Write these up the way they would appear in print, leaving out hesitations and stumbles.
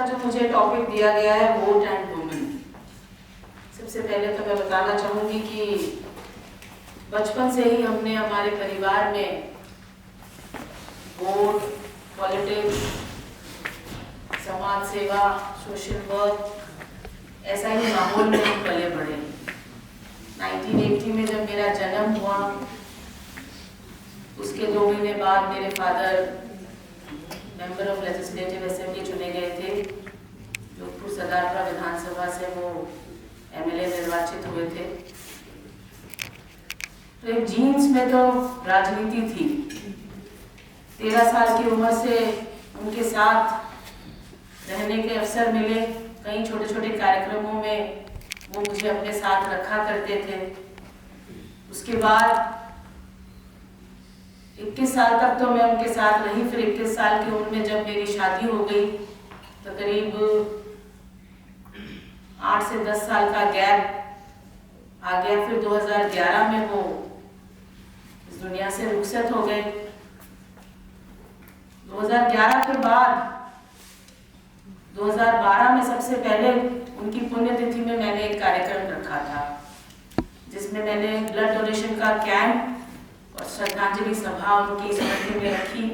का जो मुझे टॉपिक दिया गया है वोट एंड वुमेन। सबसे पहले तो मैं बताना चाहूँगी कि बचपन से ही हमने हमारे परिवार में वोट, पॉलिटिक्स, समाज सेवा, सोशल वर्क, ऐसा ही माहौल में हम पले बढ़े। 1980 में जब मेरा जन्म हुआ, उसके 2 महीने बाद मेरे father member of legislative assembly चुने गए थे। जोधपुर सदारपुरा विधानसभा से वो एमएलए निर्वाचित हुए थे। तो एक जीन्स में तो राजनीति थी। 13 साल की उम्र से उनके साथ रहने के अवसर मिले। कई छोटे छोटे कार्यक्रमों में वो मुझे अपने साथ रखा करते थे। उसके बाद 21 साल तक तो मैं उनके साथ रही। फिर 21 साल की उम्र में जब मेरी शादी हो गई तो करीब 8 से 10 साल का गैप आ गया। फिर 2011 में वो इस दुनिया से रुखसत हो गए। 2011 के बाद 2012 में सबसे पहले उनकी पुण्यतिथि में मैंने एक कार्यक्रम रखा था, जिसमें मैंने ब्लड डोनेशन का कैंप और श्रद्धांजलि सभा उनकी स्मृति में रखी।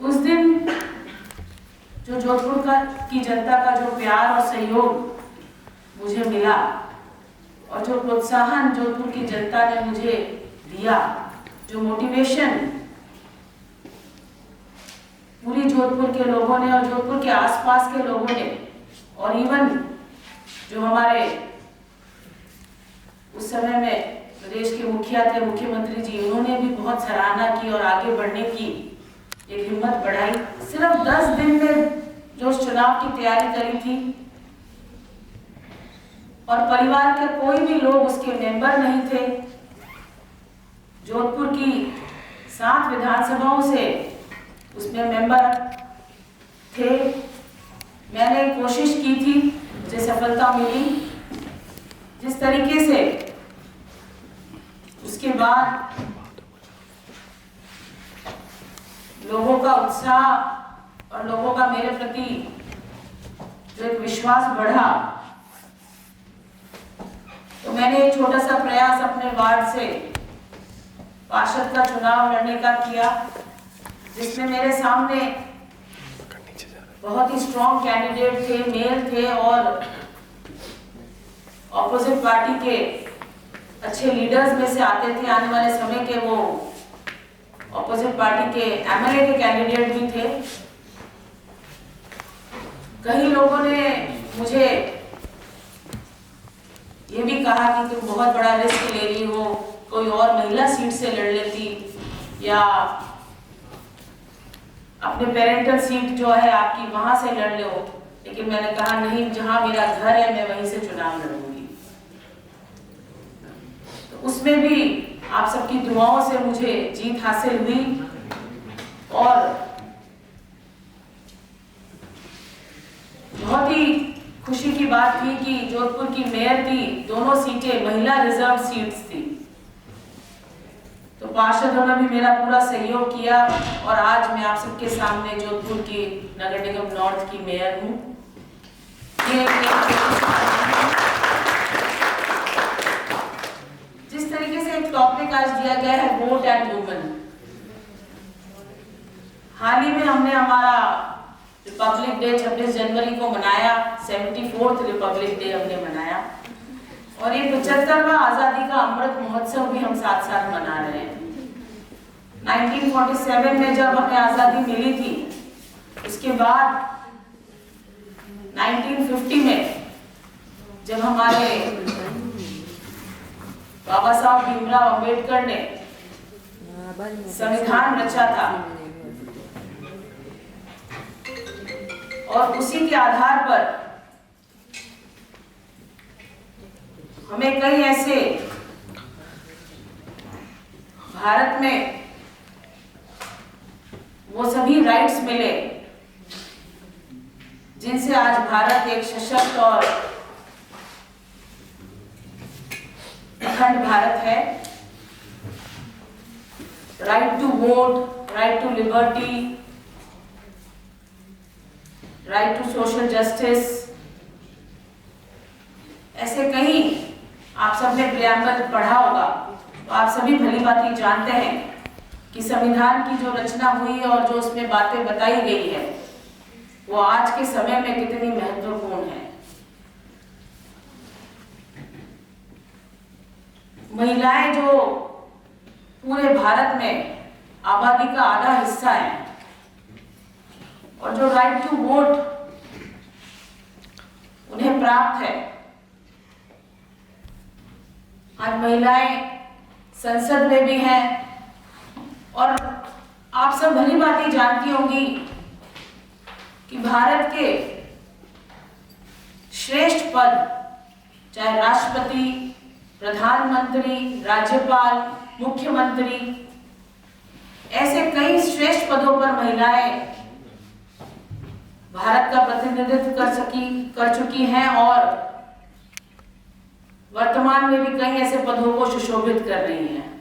उस दिन जो जोधपुर की जनता का जो प्यार और सहयोग मुझे मिला और जो प्रोत्साहन जोधपुर की जनता ने मुझे दिया, जो मोटिवेशन पूरी जोधपुर के लोगों ने और जोधपुर के आसपास के लोगों ने और इवन जो हमारे उस समय में प्रदेश के मुखिया थे, मुख्यमंत्री जी, उन्होंने भी बहुत सराहना की और आगे बढ़ने की एक हिम्मत बढ़ाई। सिर्फ 10 दिन में जो चुनाव की तैयारी करी थी और परिवार के कोई भी लोग उसके मेंबर नहीं थे। जोधपुर की 7 विधानसभाओं से उसमें मेंबर थे। मैंने कोशिश की थी, मुझे सफलता मिली। जिस तरीके से उसके बाद लोगों का उत्साह और लोगों का मेरे प्रति जो एक विश्वास बढ़ा, तो मैंने एक छोटा सा प्रयास अपने वार्ड से पार्षद का चुनाव लड़ने का किया, जिसमें मेरे सामने बहुत ही स्ट्रॉन्ग कैंडिडेट थे, मेल थे और ऑपोजिट पार्टी के अच्छे लीडर्स में से आते थे। आने वाले समय के वो ऑपोजिट पार्टी के एमएलए के कैंडिडेट भी थे। कई लोगों ने मुझे ये भी कहा कि तुम बहुत बड़ा रिस्क ले रही हो, कोई और महिला सीट से लड़ लेती या अपने पेरेंटल सीट जो है आपकी वहां से लड़ लो। लेकिन मैंने कहा नहीं, जहां मेरा घर है मैं वहीं से चुनाव लड़ूंगी। तो उसमें भी आप सबकी दुआओं से मुझे जीत हासिल हुई और बहुत ही खुशी की बात थी कि जोधपुर की मेयर की दोनों सीटें महिला रिजर्व सीट्स थी। तो पार्षदों ने भी मेरा पूरा सहयोग किया और आज मैं आप सबके सामने जोधपुर की नगर निगम नॉर्थ की मेयर हूँ। जिस तरीके से एक टॉपिक आज दिया गया है वोट एंड वुमेन, हाल ही में हमने हमारा रिपब्लिक डे 26 जनवरी को मनाया। 74th रिपब्लिक डे हमने मनाया और ये 75वां आजादी का अमृत महोत्सव भी हम साथ साथ मना रहे हैं। 1947 में जब हमें आजादी मिली थी, उसके बाद 1950 में जब हमारे बाबा साहब भीमराव अंबेडकर ने संविधान रचा था और उसी के आधार पर हमें कई ऐसे भारत में वो सभी राइट्स मिले जिनसे आज भारत एक सशक्त और अखंड भारत है। Right to vote, right to liberty, right to social justice, ऐसे कई आप सबने प्रियम्बल पढ़ा होगा, तो आप सभी भली भांति जानते हैं कि संविधान की जो रचना हुई और जो उसमें बातें बताई गई है वो आज के समय में कितनी महत्वपूर्ण है। महिलाएं जो पूरे भारत में आबादी का आधा हिस्सा है और जो राइट टू वोट उन्हें प्राप्त है, आज महिलाएं संसद में भी हैं और आप सब भली भांति जानती होंगी कि भारत के श्रेष्ठ पद, चाहे राष्ट्रपति, प्रधानमंत्री, राज्यपाल, मुख्यमंत्री, ऐसे कई श्रेष्ठ पदों पर महिलाएं भारत का प्रतिनिधित्व कर चुकी हैं और वर्तमान में भी कई ऐसे पदों को सुशोभित कर रही हैं।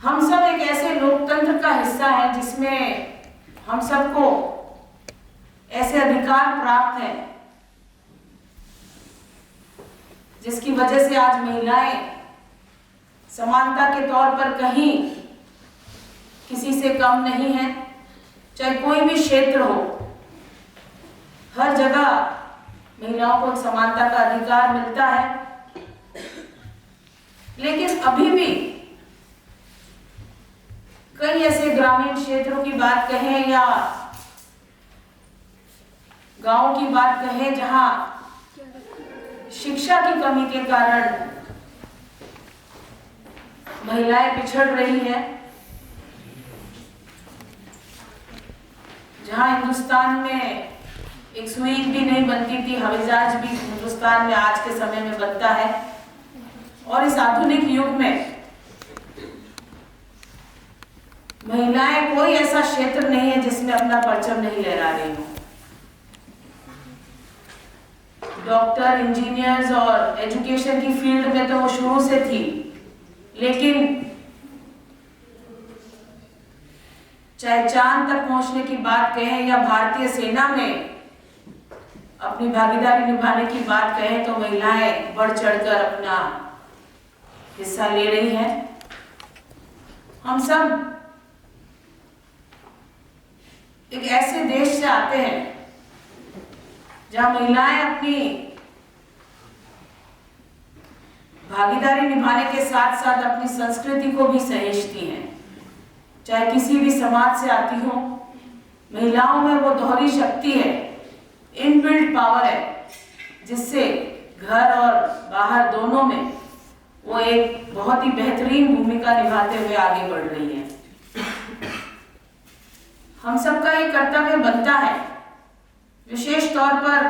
हम सब एक ऐसे लोकतंत्र का हिस्सा है जिसमें हम सबको ऐसे अधिकार प्राप्त हैं जिसकी वजह से आज महिलाएं समानता के तौर पर कहीं किसी से कम नहीं है। चाहे कोई भी क्षेत्र हो, हर जगह महिलाओं को समानता का अधिकार मिलता है। लेकिन अभी भी कई ऐसे ग्रामीण क्षेत्रों की बात कहें या गांव की बात कहें जहां शिक्षा की कमी के कारण महिलाएं पिछड़ रही हैं, जहां हिंदुस्तान में एक सुई भी नहीं बनती थी, हवाई जहाज भी हिंदुस्तान में आज के समय में बनता है। और इस आधुनिक युग में महिलाएं कोई ऐसा क्षेत्र नहीं है जिसमें अपना परचम नहीं लहरा रही हो। डॉक्टर, इंजीनियर्स और एजुकेशन की फील्ड में तो वो शुरू से थी, लेकिन चाहे चांद तक पहुंचने की बात कहें या भारतीय सेना में अपनी भागीदारी निभाने की बात कहें तो महिलाएं बढ़ चढ़कर अपना हिस्सा ले रही हैं। हम सब एक ऐसे देश से आते हैं जहां महिलाएं अपनी भागीदारी निभाने के साथ साथ अपनी संस्कृति को भी सहेजती हैं। चाहे किसी भी समाज से आती हो, महिलाओं में वो दोहरी शक्ति है, इनबिल्ट पावर है, जिससे घर और बाहर दोनों में वो एक बहुत ही बेहतरीन भूमिका निभाते हुए आगे बढ़ रही है। हम सबका ये कर्तव्य बनता है, विशेष तौर पर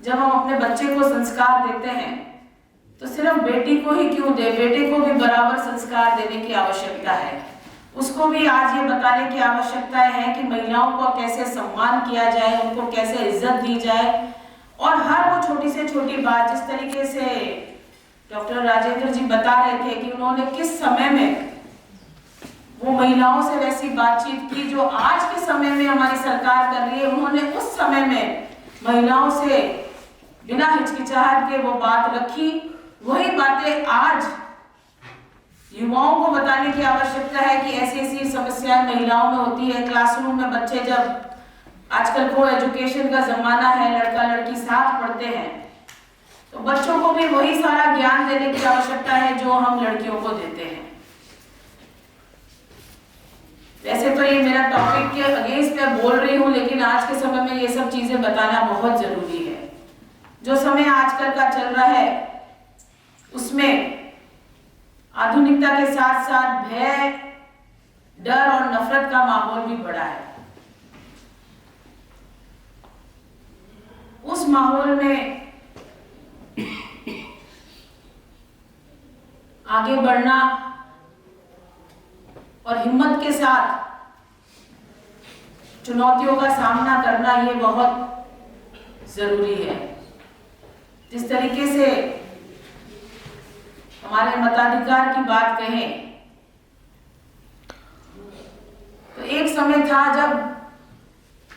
जब हम अपने बच्चे को संस्कार देते हैं तो सिर्फ बेटी को ही क्यों दे, बेटे को भी बराबर संस्कार देने की आवश्यकता है। उसको भी आज ये बताने की आवश्यकता है कि महिलाओं को कैसे सम्मान किया जाए, उनको कैसे इज्जत दी जाए और हर वो छोटी से छोटी बात, जिस तरीके से डॉक्टर राजेंद्र जी बता रहे थे कि उन्होंने किस समय में वो महिलाओं से वैसी बातचीत की जो आज के समय में हमारी सरकार कर रही है, उन्होंने उस समय में महिलाओं से बिना हिचकिचाहट के वो बात रखी। वही बातें आज युवाओं को बताने की आवश्यकता है कि ऐसी ऐसी समस्याएं महिलाओं में होती है। क्लासरूम में बच्चे, जब आजकल को एजुकेशन का जमाना है, लड़का लड़की साथ पढ़ते हैं, तो बच्चों को भी वही सारा ज्ञान देने की आवश्यकता है जो हम लड़कियों को देते हैं। वैसे तो ये मेरा टॉपिक के अगेंस्ट मैं बोल रही हूँ, लेकिन आज के समय में ये सब चीजें बताना बहुत जरूरी है। जो समय आजकल का चल रहा है उसमें आधुनिकता के साथ साथ भय, डर और नफरत का माहौल भी बढ़ा है। उस माहौल में आगे बढ़ना और हिम्मत के साथ चुनौतियों का सामना करना ये बहुत जरूरी है। जिस तरीके से हमारे मताधिकार की बात कहें तो एक समय था जब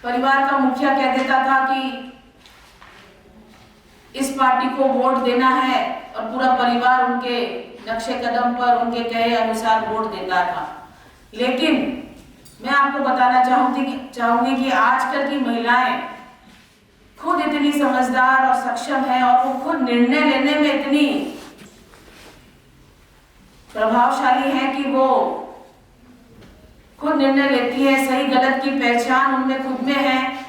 परिवार का मुखिया कह देता था कि इस पार्टी को वोट देना है और पूरा परिवार उनके नक्शे कदम पर उनके कहे अनुसार वोट देता था। लेकिन मैं आपको बताना चाहूंगी कि आजकल की महिलाएं खुद इतनी समझदार और सक्षम है और वो खुद निर्णय लेने में इतनी प्रभावशाली है कि वो खुद निर्णय लेती है, सही गलत की पहचान उनमें खुद में है।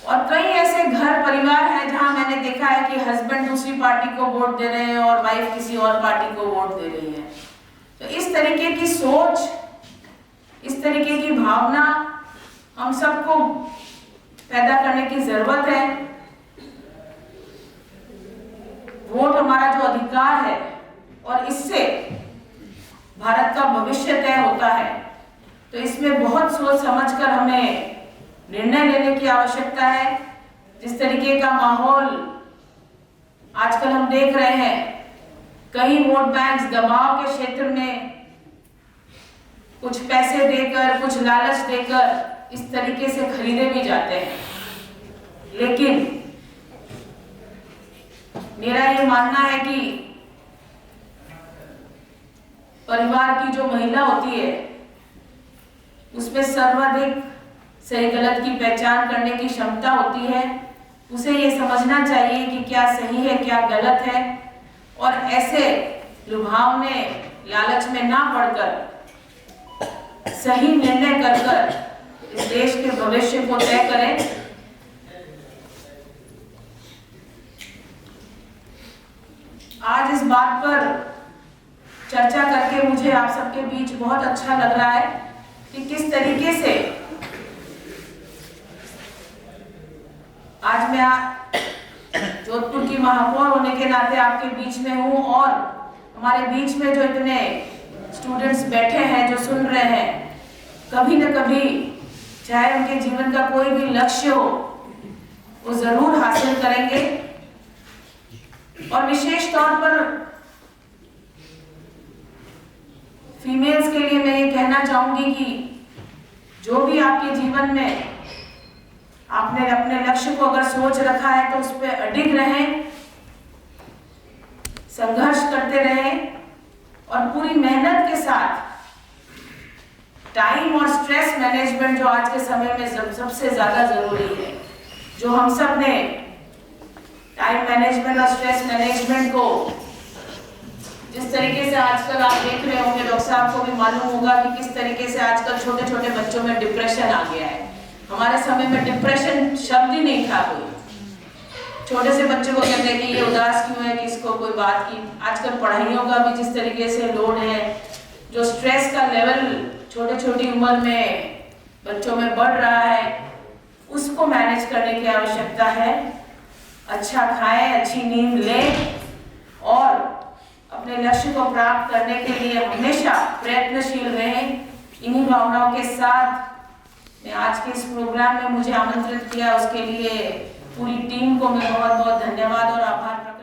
और कई ऐसे घर परिवार हैं जहां मैंने देखा है कि हस्बैंड दूसरी पार्टी को वोट दे रहे हैं और वाइफ किसी और पार्टी को वोट दे रही है। तो इस तरीके की सोच, इस तरीके की भावना हम सबको पैदा करने की जरूरत है। वोट हमारा जो अधिकार है और इससे भारत का भविष्य तय होता है, तो इसमें बहुत सोच समझकर हमें निर्णय लेने की आवश्यकता है। जिस तरीके का माहौल आजकल हम देख रहे हैं, कई वोट बैंक दबाव के क्षेत्र में कुछ पैसे देकर, कुछ लालच देकर इस तरीके से खरीदे भी जाते हैं। लेकिन मेरा ये मानना है कि परिवार की जो महिला होती है उसमें सर्वाधिक सही गलत की पहचान करने की क्षमता होती है। उसे ये समझना चाहिए कि क्या सही है क्या गलत है, और ऐसे लुभावने लालच में ना पड़कर सही निर्णय कर इस देश के भविष्य को तय करें। आज इस बात पर चर्चा करके मुझे आप सबके बीच बहुत अच्छा लग रहा है कि किस तरीके से आज मैं जोधपुर की महापौर होने के नाते आपके बीच में हूँ, और हमारे बीच में जो इतने स्टूडेंट्स बैठे हैं जो सुन रहे हैं, कभी न कभी चाहे उनके जीवन का कोई भी लक्ष्य हो वो जरूर हासिल करेंगे। और विशेष तौर पर फीमेल्स के लिए मैं ये कहना चाहूंगी कि जो भी आपके जीवन में आपने अपने लक्ष्य को अगर सोच रखा है तो उस पर अडिग रहें, संघर्ष करते रहें और पूरी मेहनत के साथ टाइम और स्ट्रेस मैनेजमेंट जो आज के समय में सबसे ज्यादा जरूरी है, जो हम सब ने टाइम मैनेजमेंट और स्ट्रेस मैनेजमेंट को जिस तरीके से आजकल आप देख रहे होंगे, डॉक्टर साहब को भी मालूम होगा कि किस तरीके से आजकल छोटे छोटे बच्चों में डिप्रेशन आ गया है। हमारे समय में डिप्रेशन शब्द ही नहीं था। कोई छोटे से बच्चे को कहते हैं कि ये उदास क्यों है, कि इसको कोई बात की। आजकल पढ़ाइयों का भी जिस तरीके से लोड है, जो स्ट्रेस का लेवल छोटे छोटी उम्र में बच्चों में बढ़ रहा है, उसको मैनेज करने की आवश्यकता है। अच्छा खाएं, अच्छी नींद लें और अपने लक्ष्य को प्राप्त करने के लिए हमेशा प्रयत्नशील रहें। इन्हीं भावनाओं के साथ मैं आज के इस प्रोग्राम में मुझे आमंत्रित किया, उसके लिए पूरी टीम को मैं बहुत बहुत धन्यवाद और आभार प्रकट